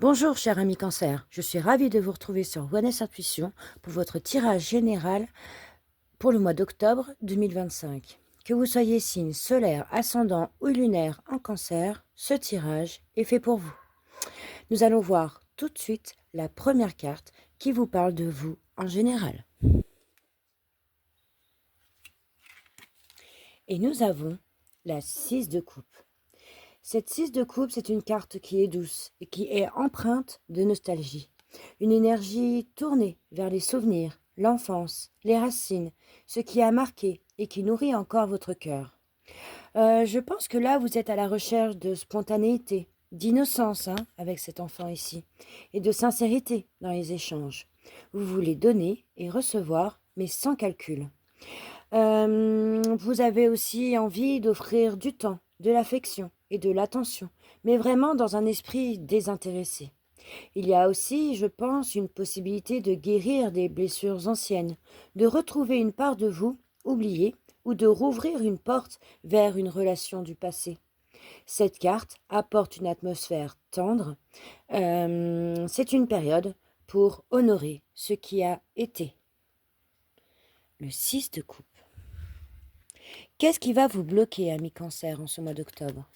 Bonjour cher ami Cancer, je suis ravie de vous retrouver sur Wellness Intuition pour votre tirage général pour le mois d'octobre 2025. Que vous soyez signe solaire, ascendant ou lunaire en Cancer, ce tirage est fait pour vous. Nous allons voir tout de suite la première carte qui vous parle de vous en général. Et nous avons la 6 de coupe. Cette 6 de coupe, c'est une carte qui est douce et qui est empreinte de nostalgie. Une énergie tournée vers les souvenirs, l'enfance, les racines, ce qui a marqué et qui nourrit encore votre cœur. Je pense que là, vous êtes à la recherche de spontanéité, d'innocence avec cet enfant ici, et de sincérité dans les échanges. Vous voulez donner et recevoir, mais sans calcul. Vous avez aussi envie d'offrir du temps, de l'affection et de l'attention, mais vraiment dans un esprit désintéressé. Il y a aussi, je pense, une possibilité de guérir des blessures anciennes, de retrouver une part de vous oubliée ou de rouvrir une porte vers une relation du passé. Cette carte apporte une atmosphère tendre. C'est une période pour honorer ce qui a été. Le 6 de coupe. Qu'est-ce qui va vous bloquer, ami Cancer, en ce mois d'octobre?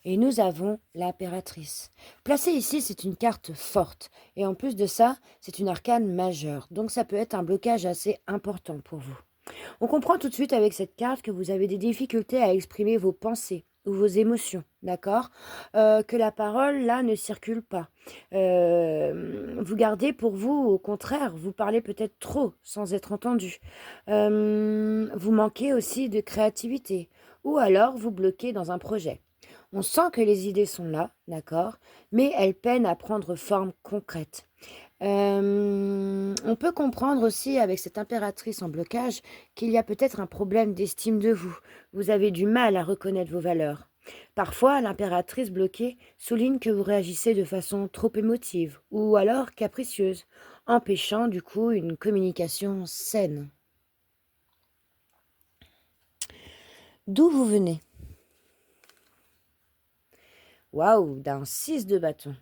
Et nous avons l'impératrice. Placée ici, c'est une carte forte. Et en plus de ça, c'est une arcane majeure. Donc ça peut être un blocage assez important pour vous. On comprend tout de suite avec cette carte que vous avez des difficultés à exprimer vos pensées ou vos émotions, d'accord? Que la parole, là, ne circule pas. Vous gardez pour vous, au contraire, vous parlez peut-être trop sans être entendu. Vous manquez aussi de créativité ou alors vous bloquez dans un projet. On sent que les idées sont là, d'accord, mais elles peinent à prendre forme concrète. On peut comprendre aussi avec cette impératrice en blocage qu'il y a peut-être un problème d'estime de vous. Vous avez du mal à reconnaître vos valeurs. Parfois, l'impératrice bloquée souligne que vous réagissez de façon trop émotive ou alors capricieuse, empêchant du coup une communication saine. D'où vous venez? Waouh, d'un 6 de bâton.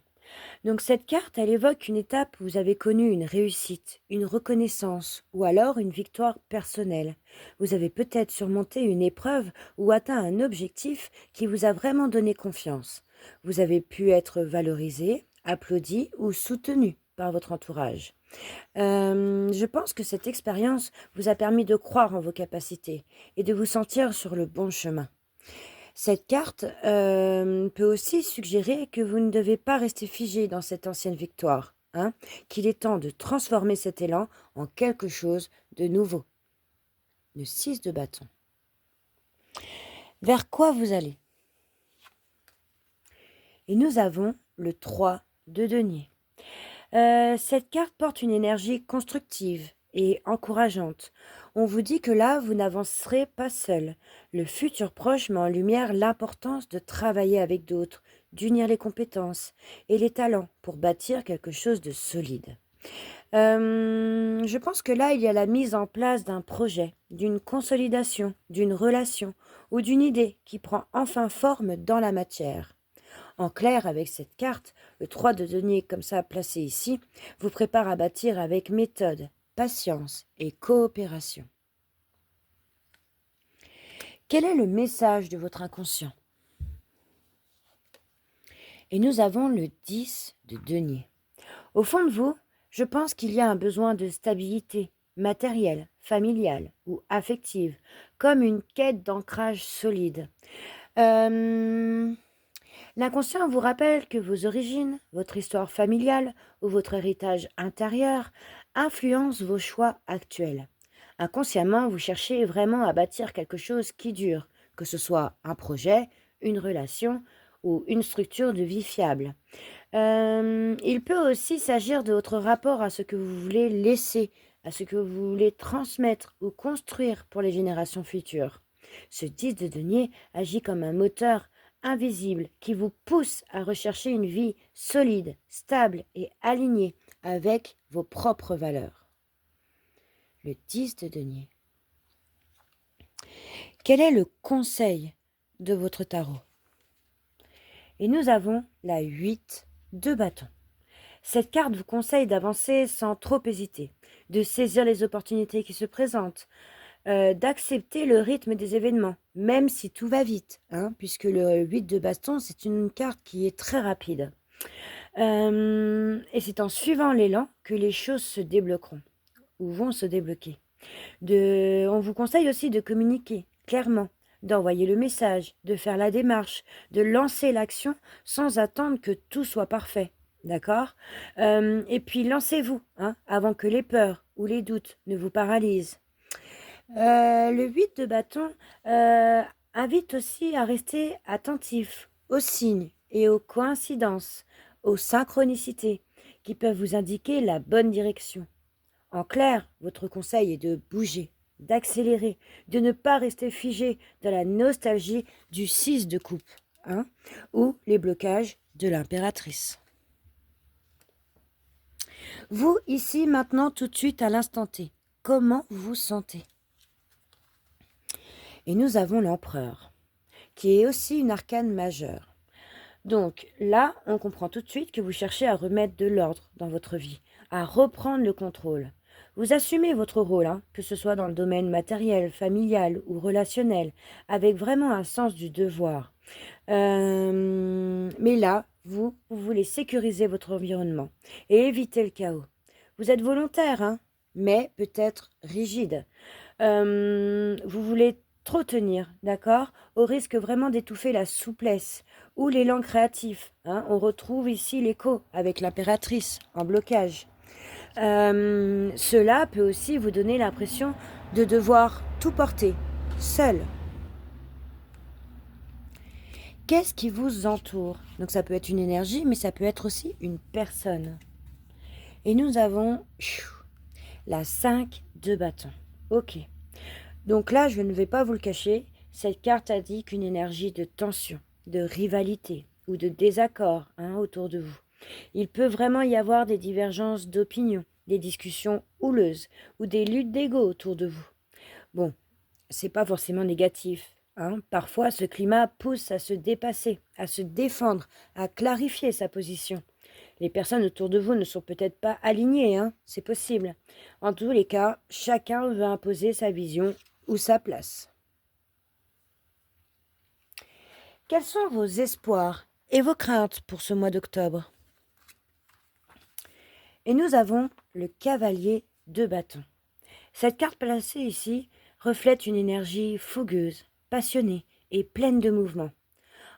Donc cette carte, elle évoque une étape où vous avez connu une réussite, une reconnaissance ou alors une victoire personnelle. Vous avez peut-être surmonté une épreuve ou atteint un objectif qui vous a vraiment donné confiance. Vous avez pu être valorisé, applaudi ou soutenu par votre entourage. Je pense que cette expérience vous a permis de croire en vos capacités et de vous sentir sur le bon chemin. Cette carte peut aussi suggérer que vous ne devez pas rester figé dans cette ancienne victoire, qu'il est temps de transformer cet élan en quelque chose de nouveau. Le 6 de bâton. Vers quoi vous allez? Et nous avons le 3 de denier. Cette carte porte une énergie constructive et encourageante. On vous dit que là, vous n'avancerez pas seul. Le futur proche met en lumière l'importance de travailler avec d'autres, d'unir les compétences et les talents pour bâtir quelque chose de solide. Je pense que là, il y a la mise en place d'un projet, d'une consolidation, d'une relation ou d'une idée qui prend enfin forme dans la matière. En clair, avec cette carte, le 3 de denier comme ça placé ici, vous prépare à bâtir avec méthode, patience et coopération. Quel est le message de votre inconscient? Et nous avons le 10 de denier. Au fond de vous, je pense qu'il y a un besoin de stabilité matérielle, familiale ou affective, comme une quête d'ancrage solide. L'inconscient vous rappelle que vos origines, votre histoire familiale ou votre héritage intérieur influencent vos choix actuels. Inconsciemment, vous cherchez vraiment à bâtir quelque chose qui dure, que ce soit un projet, une relation ou une structure de vie fiable. Il peut aussi s'agir de votre rapport à ce que vous voulez laisser, à ce que vous voulez transmettre ou construire pour les générations futures. Ce 10 de denier agit comme un moteur invisible qui vous pousse à rechercher une vie solide, stable et alignée avec vos propres valeurs. Le 10 de denier. Quel est le conseil de votre tarot? Et nous avons la 8 de bâton. Cette carte vous conseille d'avancer sans trop hésiter, de saisir les opportunités qui se présentent, d'accepter le rythme des événements, même si tout va vite, hein, puisque le 8 de baston, c'est une carte qui est très rapide. Et c'est en suivant l'élan que les choses se débloqueront, ou vont se débloquer. On vous conseille aussi de communiquer clairement, d'envoyer le message, de faire la démarche, de lancer l'action sans attendre que tout soit parfait. D'accord. Et puis lancez-vous, hein, avant que les peurs ou les doutes ne vous paralysent. Le 8 de bâton invite aussi à rester attentif aux signes et aux coïncidences, aux synchronicités qui peuvent vous indiquer la bonne direction. En clair, votre conseil est de bouger, d'accélérer, de ne pas rester figé dans la nostalgie du 6 de coupe, hein, ou les blocages de l'impératrice. Vous, ici, maintenant, tout de suite, à l'instant T, comment vous vous sentez? Et nous avons l'empereur, qui est aussi une arcane majeure. Donc là, on comprend tout de suite que vous cherchez à remettre de l'ordre dans votre vie, à reprendre le contrôle. Vous assumez votre rôle, hein, que ce soit dans le domaine matériel, familial ou relationnel, avec vraiment un sens du devoir. Mais là, vous voulez sécuriser votre environnement et éviter le chaos. Vous êtes volontaire, hein, mais peut-être rigide. Vous voulez trop tenir, d'accord, au risque vraiment d'étouffer la souplesse ou l'élan créatif, hein. On retrouve ici l'écho avec l'impératrice en blocage. Cela peut aussi vous donner l'impression de devoir tout porter, seul. Qu'est-ce qui vous entoure? Donc ça peut être une énergie, mais ça peut être aussi une personne. Et nous avons la 5 de bâton. Ok. Donc là, je ne vais pas vous le cacher, cette carte indique qu'une énergie de tension, de rivalité ou de désaccord, hein, autour de vous. Il peut vraiment y avoir des divergences d'opinion, des discussions houleuses ou des luttes d'ego autour de vous. Bon, c'est pas forcément négatif, hein. Parfois, ce climat pousse à se dépasser, à se défendre, à clarifier sa position. Les personnes autour de vous ne sont peut-être pas alignées, hein, c'est possible. En tous les cas, chacun veut imposer sa vision ou sa place. Quels sont vos espoirs et vos craintes pour ce mois d'octobre? Et nous avons le cavalier de bâton. Cette carte placée ici reflète une énergie fougueuse, passionnée et pleine de mouvement.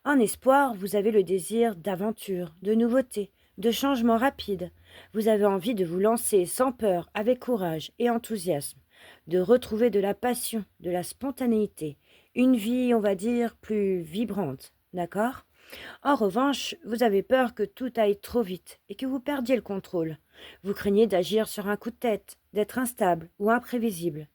En espoir, vous avez le désir d'aventure, de nouveauté, de changement rapide. Vous avez envie de vous lancer sans peur, avec courage et enthousiasme, de retrouver de la passion, de la spontanéité, une vie, on va dire, plus vibrante, d'accord? En revanche, vous avez peur que tout aille trop vite et que vous perdiez le contrôle. Vous craignez d'agir sur un coup de tête, d'être instable ou imprévisible.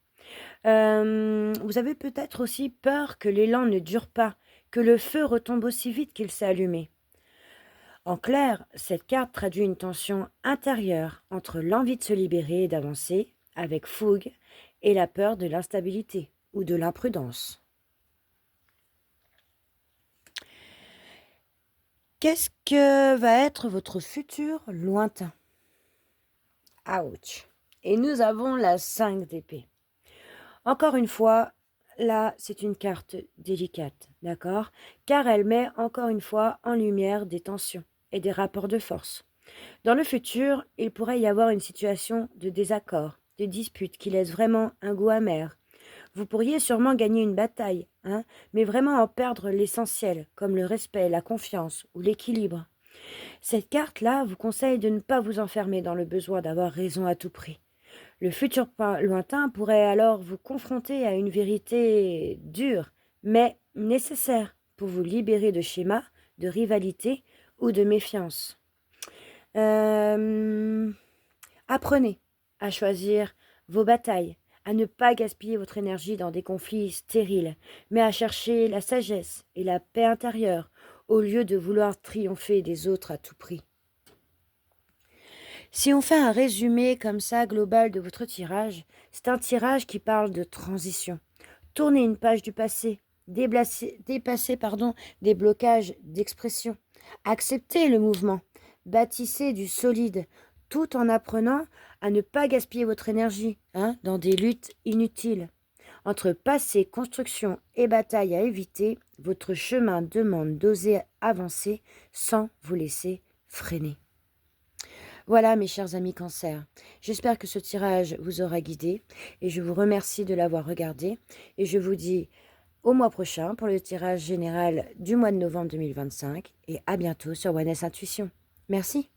Vous avez peut-être aussi peur que l'élan ne dure pas, que le feu retombe aussi vite qu'il s'est allumé. En clair, cette carte traduit une tension intérieure entre l'envie de se libérer et d'avancer, avec fougue, et la peur de l'instabilité ou de l'imprudence. Qu'est-ce que va être votre futur lointain? Ouch! Et nous avons la 5 d'épée. Encore une fois, là, c'est une carte délicate, d'accord? Car elle met encore une fois en lumière des tensions et des rapports de force. Dans le futur, il pourrait y avoir une situation de désaccord, de dispute qui laisse vraiment un goût amer. Vous pourriez sûrement gagner une bataille, hein, mais vraiment en perdre l'essentiel, comme le respect, la confiance ou l'équilibre. Cette carte-là vous conseille de ne pas vous enfermer dans le besoin d'avoir raison à tout prix. Le futur lointain pourrait alors vous confronter à une vérité dure, mais nécessaire pour vous libérer de schémas, de rivalité ou de méfiance. Apprenez à choisir vos batailles, à ne pas gaspiller votre énergie dans des conflits stériles, mais à chercher la sagesse et la paix intérieure au lieu de vouloir triompher des autres à tout prix. Si on fait un résumé comme ça global de votre tirage, c'est un tirage qui parle de transition. Tournez une page du passé, dépasser des blocages d'expression, accepter le mouvement, bâtissez du solide, tout en apprenant à ne pas gaspiller votre énergie dans des luttes inutiles. Entre passé, construction et bataille à éviter, votre chemin demande d'oser avancer sans vous laisser freiner. Voilà mes chers amis Cancer, j'espère que ce tirage vous aura guidé et je vous remercie de l'avoir regardé et je vous dis au mois prochain pour le tirage général du mois de novembre 2025 et à bientôt sur Oneness Intuition. Merci.